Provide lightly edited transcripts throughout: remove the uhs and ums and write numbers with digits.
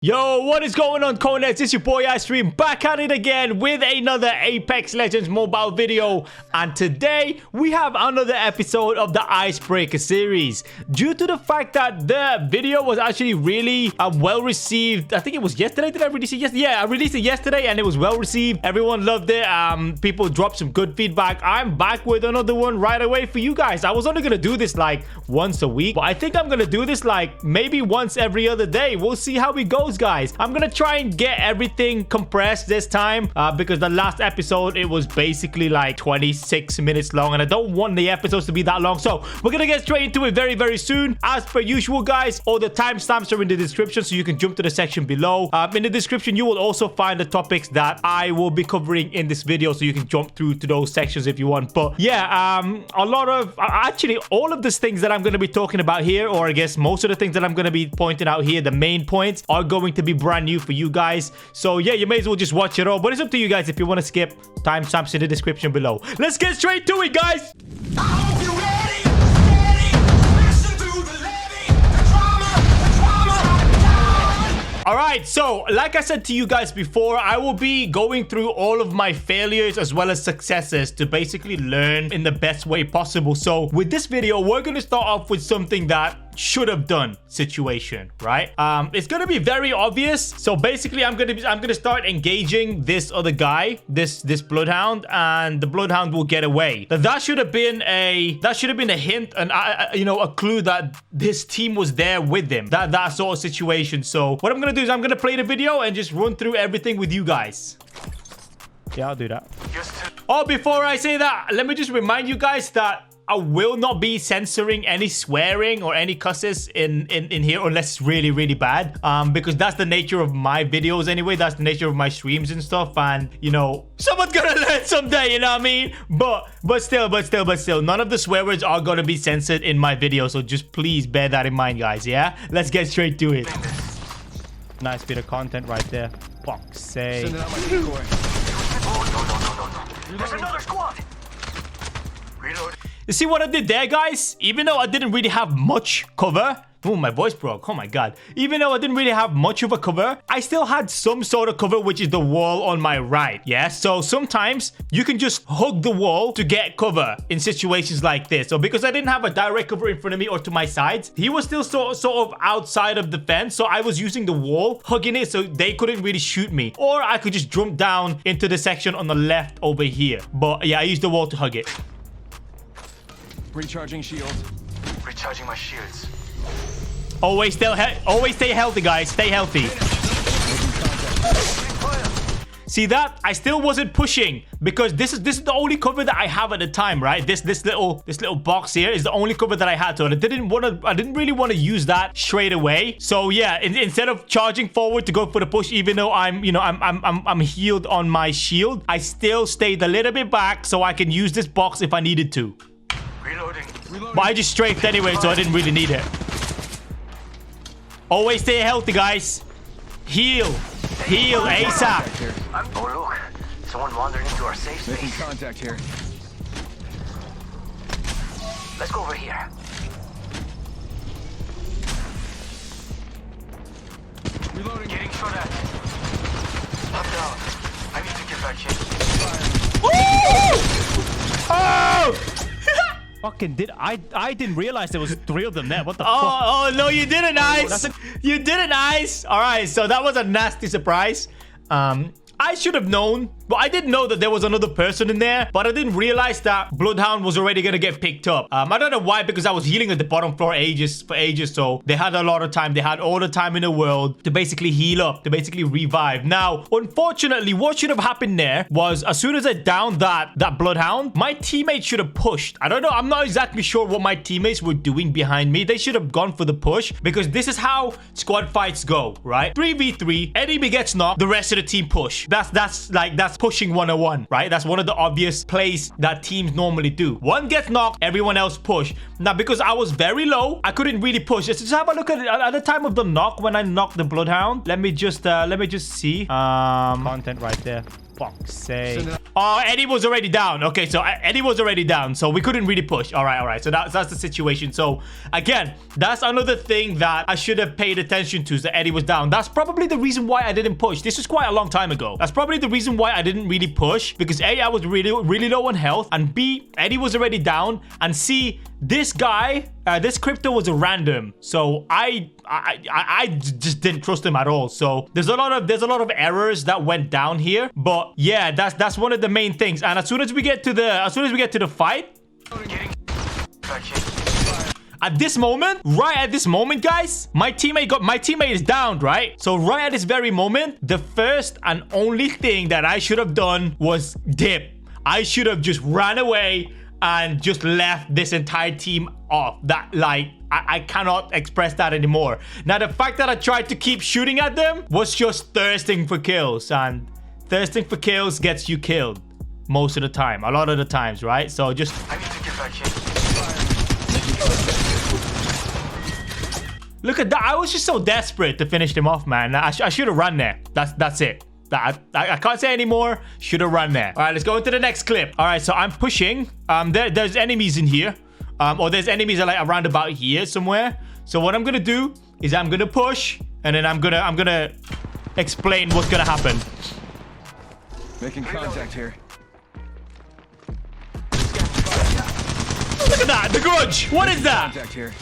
Yo, what is going on, Conets? It's your boy iStream back at it again with another Apex Legends mobile video. And today we have another episode of the Icebreaker series. Due to the fact that the video was actually really well received. I think it was yesterday. Did I release it yesterday? Yeah, I released it yesterday and it was well received. Everyone loved it. People dropped some good feedback. I'm back with another one right away for you guys. I was only gonna do this like once a week, but I think I'm gonna do this like maybe once every other day. We'll see how it goes, guys. I'm gonna try and get everything compressed this time because the last episode, it was basically like 26 minutes long and I don't want the episodes to be that long. So we're gonna get straight into it very soon. As per usual, guys, all the timestamps are in the description, so you can jump to the section below. In the description, you will also find the topics that I will be covering in this video, so you can jump through to those sections if you want. But yeah, a lot of actually all of these things that I'm going to be talking about here, or I guess most of the things that I'm going to be pointing out here, the main points are going to be brand new for you guys. So yeah, you may as well just watch it all, but it's up to you guys if you want to skip. Timestamps in the description below. Let's get straight to it, guys. Alright, so like I said to you guys before, I will be going through all of my failures as well as successes to basically learn in the best way possible. So with this video, we're going to start off with something that should have done situation, right? It's gonna be very obvious. So basically I'm gonna start engaging this other guy, this bloodhound, and the bloodhound will get away. That should have been a hint and you know, a clue that this team was there with him, that sort of situation. So what I'm gonna do is I'm gonna play the video and just run through everything with you guys. Yeah, I'll do that. Oh, before I say that, let me just remind you guys that I will not be censoring any swearing or any cusses in here unless it's really bad, because that's the nature of my videos anyway. That's the nature of my streams and stuff, and you know, someone's gonna learn someday, you know what I mean? But still, none of the swear words are gonna be censored in my video, so just please bear that in mind, guys. Yeah, let's get straight to it. Nice bit of content right there. Fuck's sake. Send it out my decoy. No. There's another squad. Reload. You see what I did there, guys? Even though I didn't really have much cover. Oh, my voice broke. Oh my god. Even though I didn't really have much of a cover, I still had some sort of cover, which is the wall on my right. Yeah, so sometimes you can just hug the wall to get cover in situations like this. So because I didn't have a direct cover in front of me or to my sides, he was still sort of outside of the fence. So I was using the wall, hugging it, so they couldn't really shoot me. Or I could just jump down into the section on the left over here. But yeah, I used the wall to hug it. Recharging shields. Recharging my shields. Always stay healthy, guys. Stay healthy. See that? I still wasn't pushing because this is the only cover that I have at the time, right? This little box here is the only cover that I had. So I didn't really want to use that straight away. So yeah, instead of charging forward to go for the push, even though I'm healed on my shield, I still stayed a little bit back so I can use this box if I needed to. Reloading. But I just strafed anyway, so I didn't really need it. Always stay healthy, guys. Heal ASAP. Oh look, someone wandered into our safe Making space. contact here. Let's go over here. Reloading. Getting shot at. Up down. I need to get back in. Oh! Fucking I didn't realize there was 3 of them there. What the fuck? Oh no, you did it nice. You did it nice. All right, so that was a nasty surprise. I should have known, but I didn't know that there was another person in there, but I didn't realize that Bloodhound was already gonna get picked up. I don't know why, because I was healing at the bottom floor for ages, so they had a lot of time. They had all the time in the world to basically heal up, to basically revive. Now, unfortunately, what should have happened there was as soon as I downed that Bloodhound, my teammates should have pushed. I don't know. I'm not exactly sure what my teammates were doing behind me. They should have gone for the push because this is how squad fights go, right? 3v3, enemy gets knocked, the rest of the team push. That's pushing 101, right? That's one of the obvious plays that teams normally do. One gets knocked, everyone else push. Now, because I was very low, I couldn't really push. Just have a look at the time of the knock when I knocked the Bloodhound. Let me just see. Content right there. fuck's sake. Oh, Eddie was already down. Okay, so Eddie was already down, so we couldn't really push. All right. So that's the situation. So again, that's another thing that I should have paid attention to, is that Eddie was down. That's probably the reason why I didn't push. This was quite a long time ago. That's probably the reason why I didn't really push, because A, I was really low on health, and B, Eddie was already down, and C, this guy, this crypto was a random, so I just didn't trust him at all. So there's a lot of errors that went down here, but yeah, that's one of the main things. And as soon as we get to the fight, at this moment, guys, my teammate is down, right? So right at this very moment, the first and only thing that I should have done was dip. I should have just ran away and just left this entire team off. That, like, I cannot express that anymore. Now, the fact that I tried to keep shooting at them was just thirsting for kills, and thirsting for kills gets you killed most of the time, a lot of the times, right? So just... I need to get back in. Look at that. I was just so desperate to finish them off, man. I should have run there. That's it. I can't say anymore. Should have run there. All right, let's go into the next clip. All right, so I'm pushing. There's enemies in here. Or there's enemies that are like around about here somewhere. So what I'm gonna do is I'm gonna push, and then I'm gonna explain what's gonna happen. Making contact here. Look at that, the grudge. What is that? Contact here.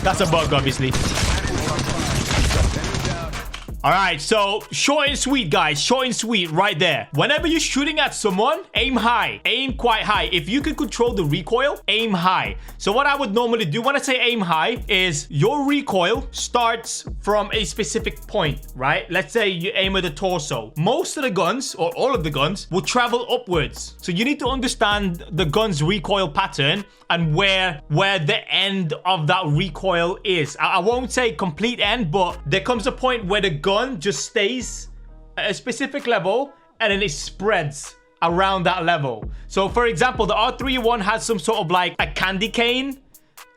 That's a bug, obviously. All right, so short and sweet, guys. Short and sweet right there. Whenever you're shooting at someone, aim high. Aim quite high. If you can control the recoil, aim high. So what I would normally do when I say aim high is your recoil starts from a specific point, right? Let's say you aim at the torso. Most of the guns, or all of the guns, will travel upwards. So you need to understand the gun's recoil pattern and where the end of that recoil is. I won't say complete end, but there comes a point where the gun just stays at a specific level and then it spreads around that level. So for example, the R301 has some sort of like a candy cane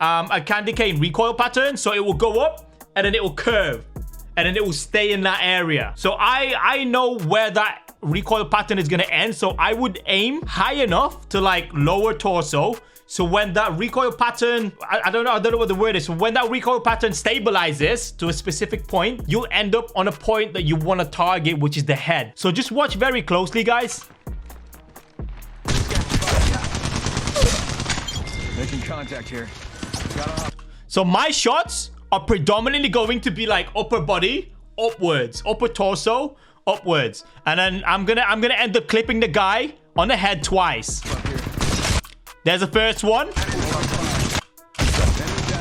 recoil pattern. So it will go up and then it will curve and then it will stay in that area. So I know where that recoil pattern is going to end. So I would aim high enough to like lower torso. So when that recoil pattern, I don't know what the word is. So when that recoil pattern stabilizes to a specific point, you'll end up on a point that you want to target, which is the head. So just watch very closely, guys. Making contact here. So my shots are predominantly going to be like upper body, upwards, upper torso, upwards. And then I'm gonna end up clipping the guy on the head twice. There's the first one.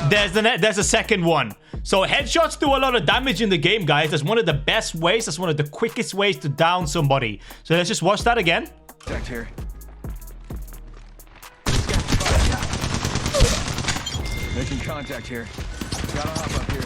There's a second one. So headshots do a lot of damage in the game, guys. That's one of the best ways. That's one of the quickest ways to down somebody. So let's just watch that again. Contact here. Making contact here. Gotta hop up here.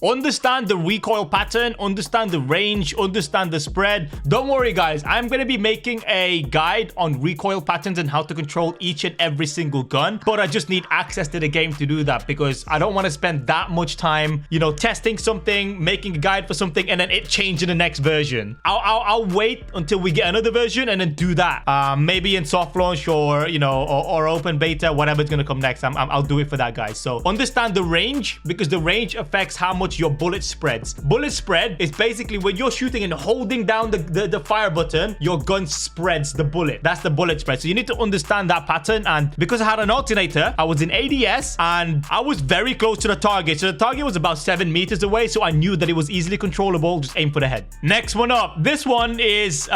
Understand the recoil pattern, understand the range, understand the spread. Don't worry, guys. I'm going to be making a guide on recoil patterns and how to control each and every single gun. But I just need access to the game to do that because I don't want to spend that much time, you know, testing something, making a guide for something, and then it change in the next version. I'll wait until we get another version and then do that. Maybe in soft launch or, you know, or open beta, whatever's going to come next. I'll do it for that, guys. So understand the range because the range affects how much your bullet spreads. Bullet spread is basically when you're shooting and holding down the fire button, your gun spreads the bullet. That's the bullet spread. So you need to understand that pattern. And because I had an alternator, I was in ADS and I was very close to the target. So the target was about 7 meters away. So I knew that it was easily controllable. Just aim for the head. Next one up. This one is,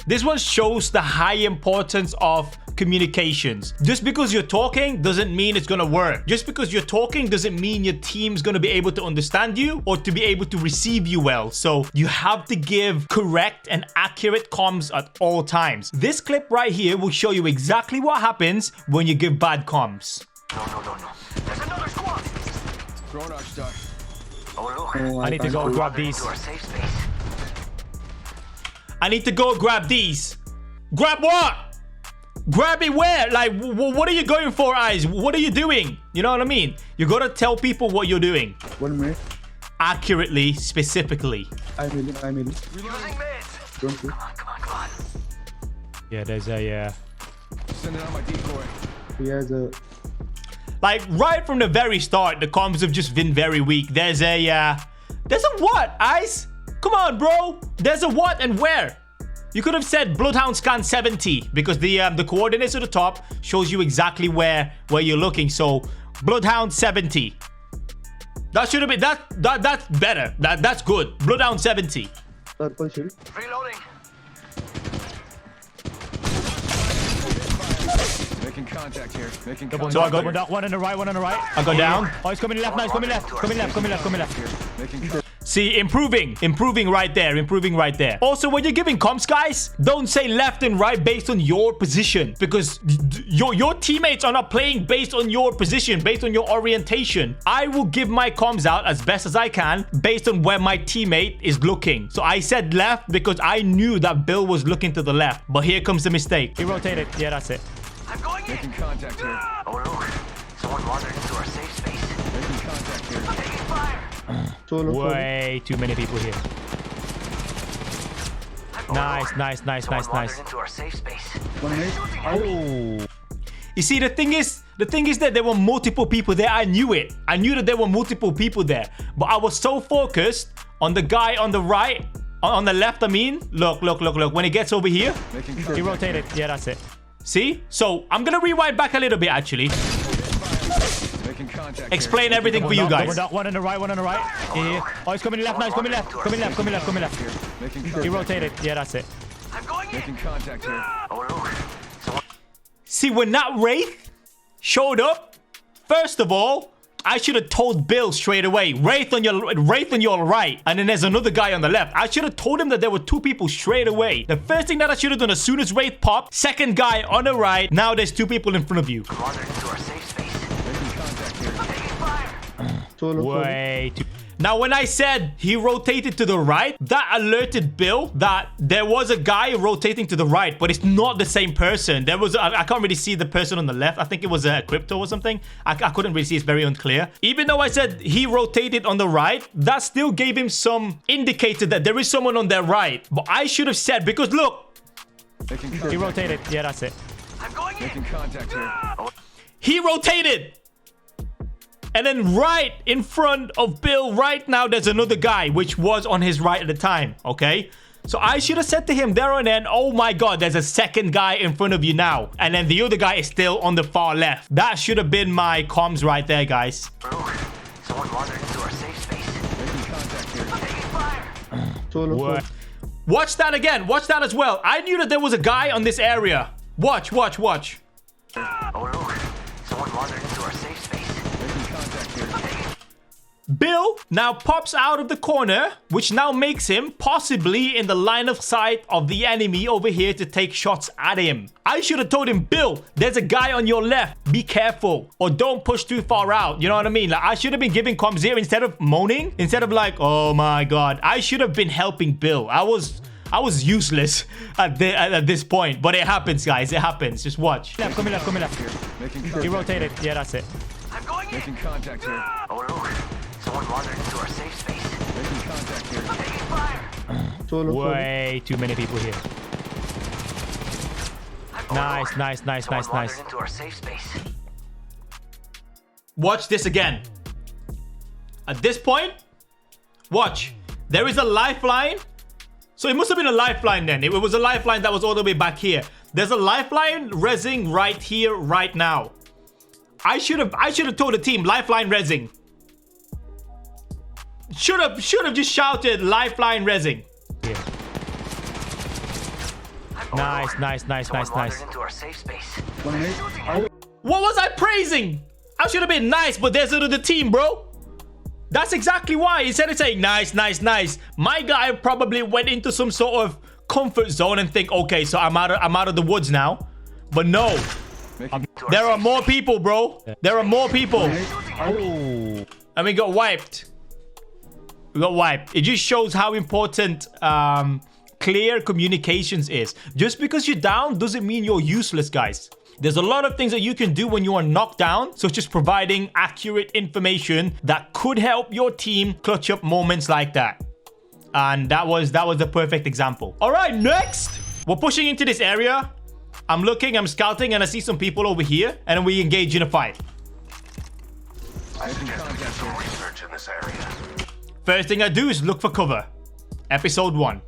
this one shows the high importance of communications. Just because you're talking doesn't mean it's gonna work. Just because you're talking doesn't mean your team's gonna be able to understand you or to be able to receive you well. So you have to give correct and accurate comms at all times. This clip right here will show you exactly what happens when you give bad comms. No. There's another squad. Throwing arc star. Oh, I need to go grab these. to our safe space. I need to go grab these. Grab what? Grab it where? Like, what are you going for, Eyes? What are you doing? You know what I mean? You gotta tell people what you're doing. 1 minute. accurately, specifically. I'm in. Using meds. Don't shoot. Come on. Yeah, there's a Sending out my decoy. He has a. like right from the very start, the comms have just been very weak. There's a what, Ice? Come on, bro. There's a what and where? You could have said Bloodhound scan 70 because the coordinates at the top shows you exactly where you're looking. So Bloodhound 70. That should have been that's better. That's good. Bloodhound 70. Purple shield. Reloading. Making contact here. Making So contact. I got one on the right, I go down. Oh, he's coming left now. He's coming left. Making contact. See, improving right there. Also, when you're giving comms, guys, don't say left and right based on your position, because your teammates are not playing based on your position, based on your orientation. I will give my comms out as best as I can based on where my teammate is looking. So I said left because I knew that Bill was looking to the left, but here comes the mistake. He rotated. Yeah, that's it. I'm going in. Making contact here. Oh look, someone wandered into our safe space. Making contact here. Taking fire. Solo. Way too many people here. Nice. Someone wandered into our safe space. 1 minute. Oh. You see, the thing is that there were multiple people there. I knew it. I knew that there were multiple people there. But I was so focused on the guy on the right, on the left, I mean. Look. When he gets over here, Making he contact. rotated. Yeah, that's it. See? So, I'm going to rewind back a little bit, actually. Making contact. Explain here. everything for you guys. One on the right. Yeah. Oh, he's coming left now. He's coming left. Coming left. Making He contact. rotated. Yeah, that's it. I'm going in. Making contact here. Oh look. See, when that Wraith showed up, first of all, I should have told Bill straight away. Wraith on your right. And then there's another guy on the left. I should have told him that there were two people straight away. The first thing that I should have done as soon as Wraith popped, second guy on the right. Now there's two people in front of you. Wandered into our safe space. Making contact here. Taking fire. Solo. Way too... Now, when I said he rotated to the right, that alerted Bill that there was a guy rotating to the right, but it's not the same person. There was, I can't really see the person on the left. I think it was a crypto or something. I couldn't really see. It's very unclear. Even though I said he rotated on the right, that still gave him some indicator that there is someone on their right. But I should have said, because look, Making He contact. rotated. Yeah, that's it. I'm going in. Making contact here. he rotated. And then right in front of Bill right now, there's another guy, which was on his right at the time, okay? So I should have said to him there and then, oh my God, there's a second guy in front of you now. And then the other guy is still on the far left. That should have been my comms right there, guys. Look, someone wandered into our safe space. Making contact here. Taking fire. Solo. Watch that again. Watch that as well. I knew that there was a guy on this area. Watch. Oh look, someone wandered into our safe space. Making contact here. Bill now pops out of the corner, which now makes him possibly in the line of sight of the enemy over here to take shots at him. I should have told him, Bill, there's a guy on your left. Be careful or don't push too far out. You know what I mean? Like, I should have been giving comms here instead of moaning, instead of like, oh my God. I should have been helping Bill. I was useless at this point, but it happens, guys. It happens. Just watch. Coming left. Making He contact. rotated. Yeah, that's it. I'm going in. Making contact here. Oh look, someone wandered into our safe space. Making contact here. Taking fire. Solo. Way too many people here. Oh, Nice. someone wandered into our safe space. Watch this again. At this point, watch. There is a lifeline. So it must have been a lifeline then. It was a lifeline that was all the way back here. There's a lifeline rezzing right here, right now. I should have told the team lifeline rezzing. Should have just shouted lifeline rezzing. Yeah. Nice. Someone wandered into our safe space. 1 minute. What was I praising? I should have been nice, but there's another team, bro. That's exactly why. Instead of saying nice. My guy probably went into some sort of comfort zone and think, okay, so I'm out of the woods now. But no. There are more people, bro. There are more people. And we got wiped. It just shows how important clear communications is. Just because you're down doesn't mean you're useless, guys. There's a lot of things that you can do when you are knocked down, such as providing accurate information that could help your team clutch up moments like that. And that was the perfect example. All right, next. We're pushing into this area. I'm looking, I'm scouting, and I see some people over here, and we engage in a fight. I suggest we get some research in this area. First thing I do is look for cover. Episode 1.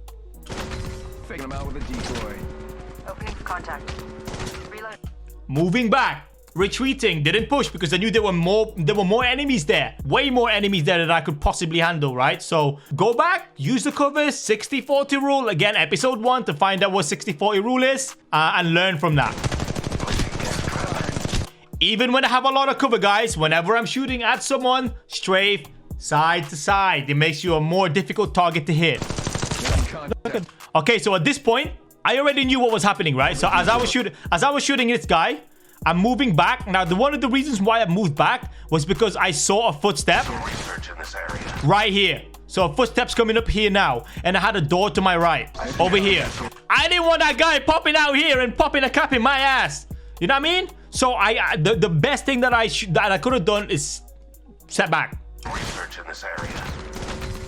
Faking him out with a decoy. Opening for contact. Reload. Moving back. Retreating. Didn't push because I knew there were more enemies there. Way more enemies there than I could possibly handle, right? So go back, use the covers, 60-40 rule. Again, episode 1 to find out what 60-40 rule is and learn from that. Even when I have a lot of cover, guys, whenever I'm shooting at someone, strafe side to side. It makes you a more difficult target to hit. Okay, so at this point, I already knew what was happening, right? So as I was shooting this guy, I'm moving back. Now, one of the reasons why I moved back was because I saw a footstep right here. So a footstep's coming up here now, and I had a door to my right over here. I didn't want that guy popping out here and popping a cap in my ass. You know what I mean? So the best thing that I could have done is step back. Research in this area.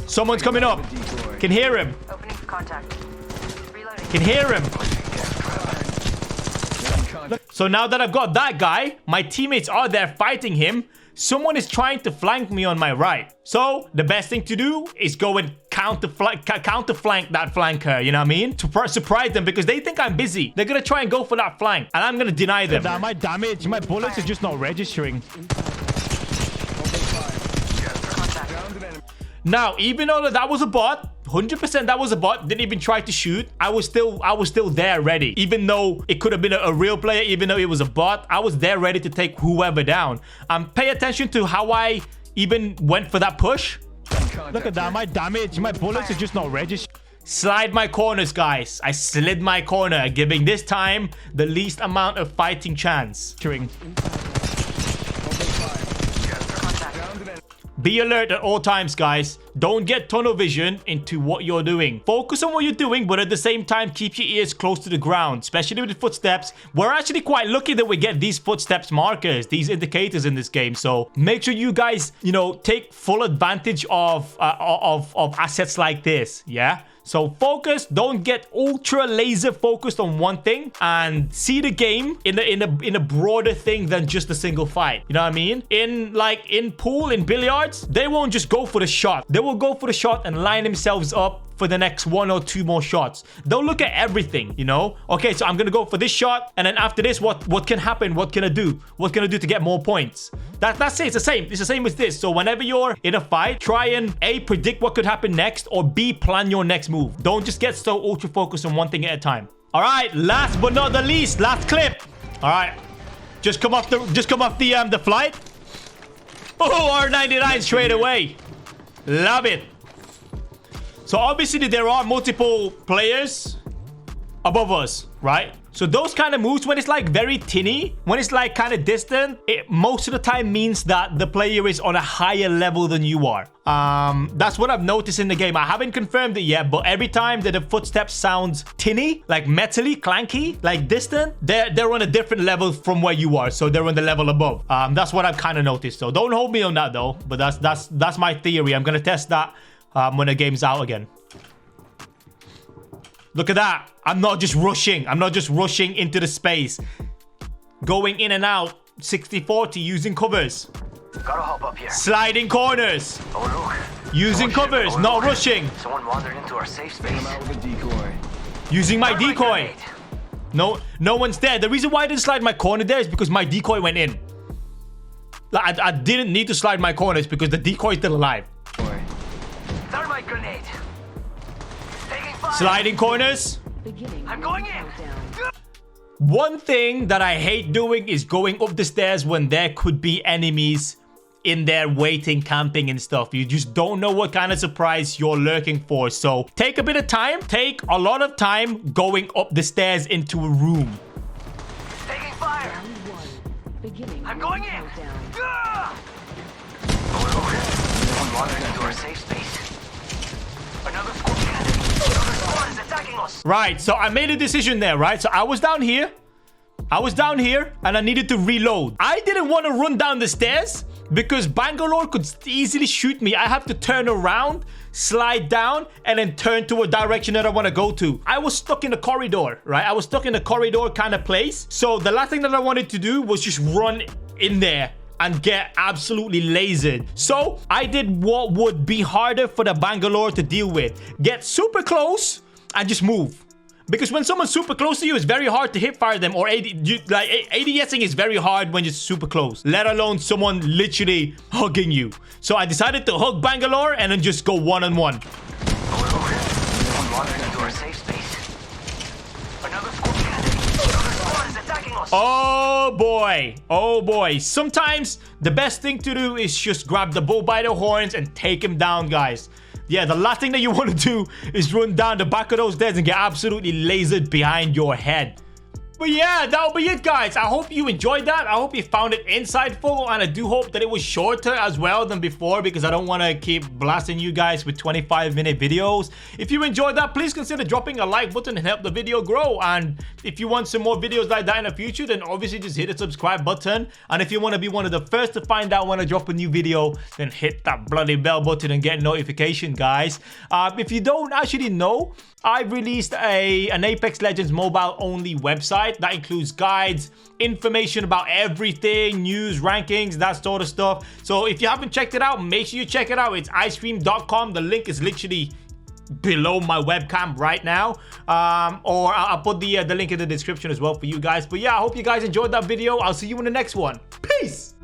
Someone's coming up. Can hear him. Opening for contact. Reloading. Can hear him. So now that I've got that guy, my teammates are there fighting him. Someone is trying to flank me on my right. So the best thing to do is go and counter flank that flanker, you know what I mean? To surprise them because they think I'm busy. They're going to try and go for that flank and I'm going to deny them. My damage, my bullets are just not registering. Now, even though that was a bot, 100% that was a bot, didn't even try to shoot, I was still there ready. Even though it could have been a real player, even though it was a bot, I was there ready to take whoever down. Pay attention to how I even went for that push. Look at that, my damage, my bullets are just not registering. Slide my corners, guys. I slid my corner, giving this time the least amount of fighting chance. Be alert at all times, guys. Don't get tunnel vision into what you're doing. Focus on what you're doing, but at the same time, keep your ears close to the ground, especially with the footsteps. We're actually quite lucky that we get these footsteps markers, these indicators in this game. So make sure you guys, you know, take full advantage of assets like this. Yeah. So focus, don't get ultra laser focused on one thing and see the game in a broader thing than just a single fight. You know what I mean? In pool, in billiards, they won't just go for the shot. They will go for the shot and line themselves up for the next 1 or 2 more shots. They'll look at everything, you know? Okay, so I'm gonna go for this shot, and then after this, what can happen? What can I do? What can I do to get more points? That's it. It's the same. It's the same with this. So whenever you're in a fight, try and A, predict what could happen next, or B, plan your next move. Don't just get so ultra focused on one thing at a time. All right, last but not the least, last clip. All right, just come off the flight. Oh, R99 straight away. Love it. So obviously there are multiple players above us, right? So those kind of moves, when it's like very tinny, when it's like kind of distant, it most of the time means that the player is on a higher level than you are. That's what I've noticed in the game. I haven't confirmed it yet, but every time that the footsteps sounds tinny, like metally, clanky, like distant, they're on a different level from where you are. So they're on the level above. That's what I've kind of noticed. So don't hold me on that though, but that's my theory. I'm gonna test that when the game's out again. Look at that. I'm not just rushing. I'm not just rushing into the space. Going in and out. 60-40 using covers. Gotta hop up here. Sliding corners. Oh, look. Using covers, Oh, not look. rushing. Someone wandered into our safe space. Him out with a decoy. Using my Thermite decoy. grenade. No one's there. The reason why I didn't slide my corner there is because my decoy went in. Like, I didn't need to slide my corners because the decoy is still alive. Thermite grenade. Taking fire. Sliding corners. I'm going in. One thing that I hate doing is going up the stairs when there could be enemies in there waiting, camping and stuff. You just don't know what kind of surprise you're lurking for. So take a bit of time. Take a lot of time going up the stairs into a room. Taking fire. I'm going in. Someone wandered into our safe space. Another squad is attacking us. Right, so I made a decision there, right? So I was down here. I was down here and I needed to reload. I didn't want to run down the stairs because Bangalore could easily shoot me. I have to turn around, slide down, and then turn to a direction that I want to go to. I was stuck in a corridor, right? I was stuck in a corridor kind of place. So the last thing that I wanted to do was just run in there and get absolutely lasered. So I did what would be harder for the Bangalore to deal with. Get super close and just move. Because when someone's super close to you, it's very hard to hip fire them, or ADSing is very hard when you're super close, let alone someone literally hugging you. So I decided to hug Bangalore and then just go one-on-one. Someone wandering into our safe space. Another squad is attacking us. Oh boy. Oh boy. Sometimes the best thing to do is just grab the bull by the horns and take him down, guys. Yeah, the last thing that you want to do is run down the back of those stairs and get absolutely lasered behind your head. But yeah, that'll be it, guys. I hope you enjoyed that. I hope you found it insightful, and I do hope that it was shorter as well than before, because I don't want to keep blasting you guys with 25-minute videos. If you enjoyed that, please consider dropping a like button and help the video grow. And if you want some more videos like that in the future, then obviously just hit the subscribe button. And if you want to be one of the first to find out when I drop a new video, then hit that bloody bell button and get a notification, guys. If you don't actually know, I released an Apex Legends mobile-only website that includes guides, information about everything, news, rankings, that sort of stuff. So if you haven't checked it out, make sure you check it out. It's icecream.com. The link is literally below my webcam right now, or I'll put the link in the description as well for you guys. But yeah, I hope you guys enjoyed that video. I'll see you in the next one. Peace.